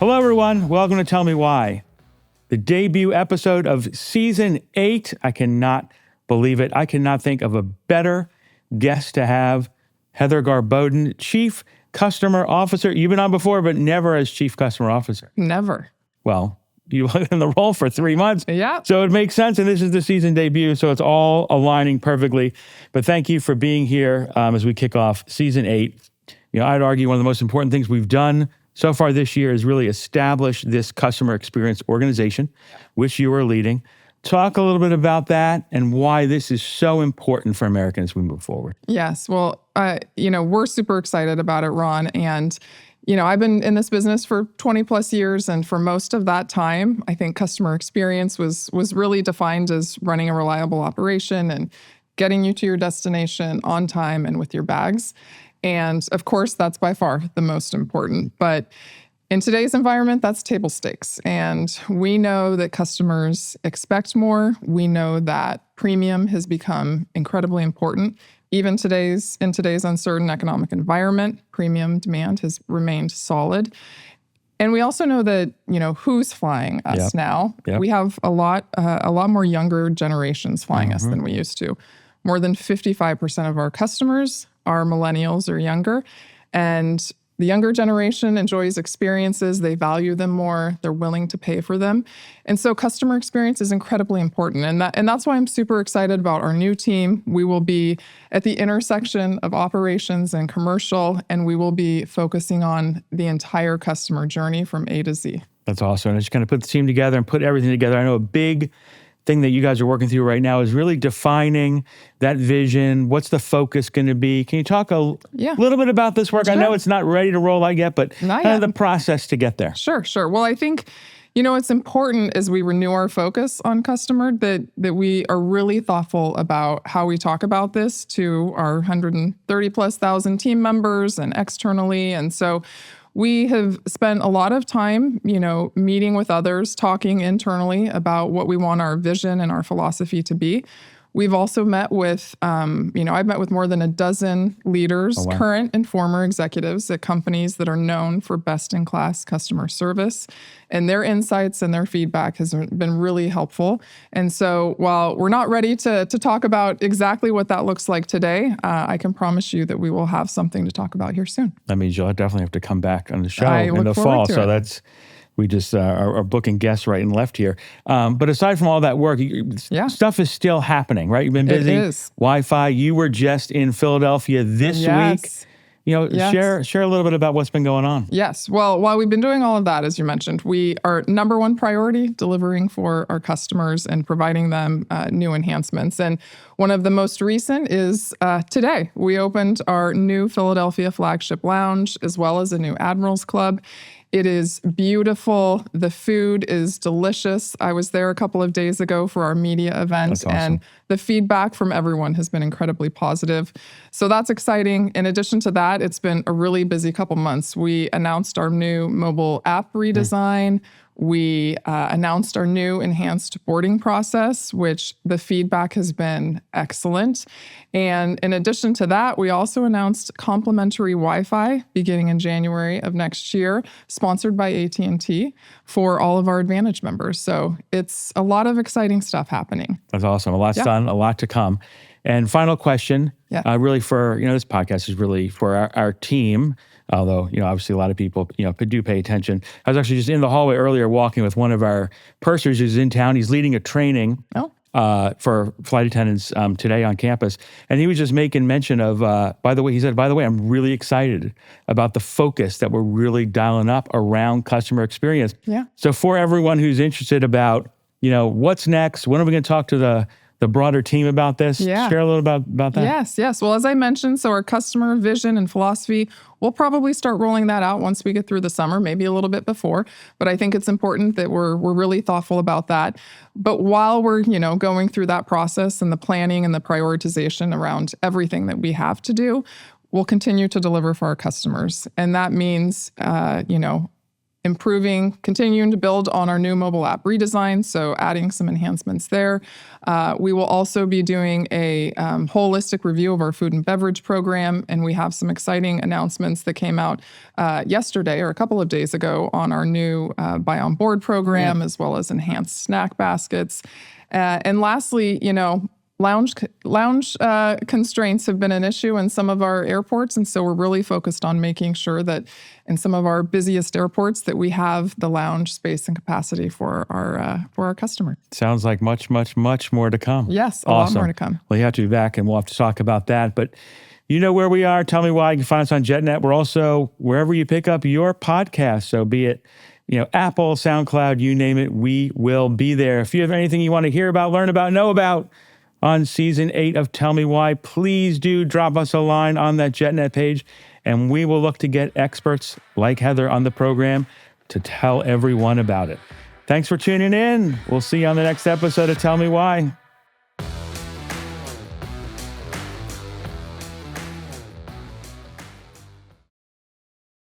Hello, everyone. Welcome to Tell Me Why, the debut episode of Season 8. I cannot believe it. I cannot think of a better guest to have. Heather Garboden, Chief Customer Officer. You've been on before, but never as Chief Customer Officer. Never. Well, you were in the role for 3 months. Yeah. So it makes sense, and this is the season debut, so it's all aligning perfectly. But thank you for being here as we kick off Season 8. I'd argue one of the most important things we've done so far this year is really establish this customer experience organization, which you are leading. Talk a little bit about that and why this is so important for Americans as we move forward. Yes. Well, we're super excited about it, Ron. And, I've been in this business for 20 plus years. And for most of that time, I think customer experience was really defined as running a reliable operation and getting you to your destination on time and with your bags. And of course, that's by far the most important. But in today's environment, that's table stakes. And we know that customers expect more. We know that premium has become incredibly important. Even in today's uncertain economic environment, premium demand has remained solid. And we also know that, who's flying us now. Yep. We have a lot more younger generations flying us than we used to. More than 55% of our customers are millennials or younger. And the younger generation enjoys experiences. They value them more. They're willing to pay for them. And so customer experience is incredibly important. And that's why I'm super excited about our new team. We will be at the intersection of operations and commercial, and we will be focusing on the entire customer journey from A to Z. That's awesome. And just kind of put the team together and put everything together. I know a big thing that you guys are working through right now is really defining that vision. What's the focus going to be? Can you talk a little bit about this work? Sure. I know it's not ready to roll out yet, but kind of the process to get there. Sure. Well, I think, it's important as we renew our focus on customer that we are really thoughtful about how we talk about this to our 130 plus thousand team members and externally. And so we have spent a lot of time, meeting with others, talking internally about what we want our vision and our philosophy to be. We've also met with, I've met with more than a dozen leaders, current and former executives at companies that are known for best-in-class customer service. And their insights and their feedback has been really helpful. And so while we're not ready to talk about exactly what that looks like today, I can promise you that we will have something to talk about here soon. That means you'll definitely have to come back on the show in the fall. So we just are booking guests right and left here. But aside from all that work, stuff is still happening, right? You've been busy. It is. Wi-Fi. You were just in Philadelphia this week. Share a little bit about what's been going on. Yes. Well, while we've been doing all of that, as you mentioned, we are number one priority delivering for our customers and providing them new enhancements. And one of the most recent is today. We opened our new Philadelphia flagship lounge as well as a new Admirals Club. It is beautiful. The food is delicious. I was there a couple of days ago for our media event, That's awesome. And the feedback from everyone has been incredibly positive. So that's exciting. In addition to that, it's been a really busy couple months. We announced our new mobile app redesign. We announced our new enhanced boarding process, which the feedback has been excellent. And in addition to that, we also announced complimentary Wi-Fi beginning in January of next year, sponsored by AT&T for all of our Advantage members. So it's a lot of exciting stuff happening. That's awesome. A lot's done, a lot to come. And final question, really for, this podcast is really for our team. Although, obviously a lot of people, do pay attention. I was actually just in the hallway earlier walking with one of our pursers who's in town. He's leading a training for flight attendants today on campus. And he was just making mention of, by the way, I'm really excited about the focus that we're really dialing up around customer experience. Yeah. So for everyone who's interested about, what's next, when are we going to talk to the broader team about this? Share a little about that. Yes. Well, as I mentioned, so our customer vision and philosophy, we'll probably start rolling that out once we get through the summer, maybe a little bit before. But I think it's important that we're really thoughtful about that. But while we're, going through that process and the planning and the prioritization around everything that we have to do, we'll continue to deliver for our customers. And that means, continuing to build on our new mobile app redesign, so adding some enhancements there. We will also be doing a holistic review of our food and beverage program, and we have some exciting announcements that came out yesterday or a couple of days ago on our new Buy on Board program, as well as enhanced snack baskets. And lastly, lounge constraints have been an issue in some of our airports, and so we're really focused on making sure that in some of our busiest airports that we have the lounge space and capacity for our customer. Sounds like much, much, much more to come. Yes, a lot more to come. Well, you have to be back, and we'll have to talk about that. But you know where we are. Tell me why. You can find us on JetNet. We're also wherever you pick up your podcast. So be it Apple, SoundCloud, you name it, we will be there. If you have anything you want to hear about, learn about, know about on season 8 of Tell Me Why, please do drop us a line on that JetNet page, and we will look to get experts like Heather on the program to tell everyone about it. Thanks for tuning in. We'll see you on the next episode of Tell Me Why.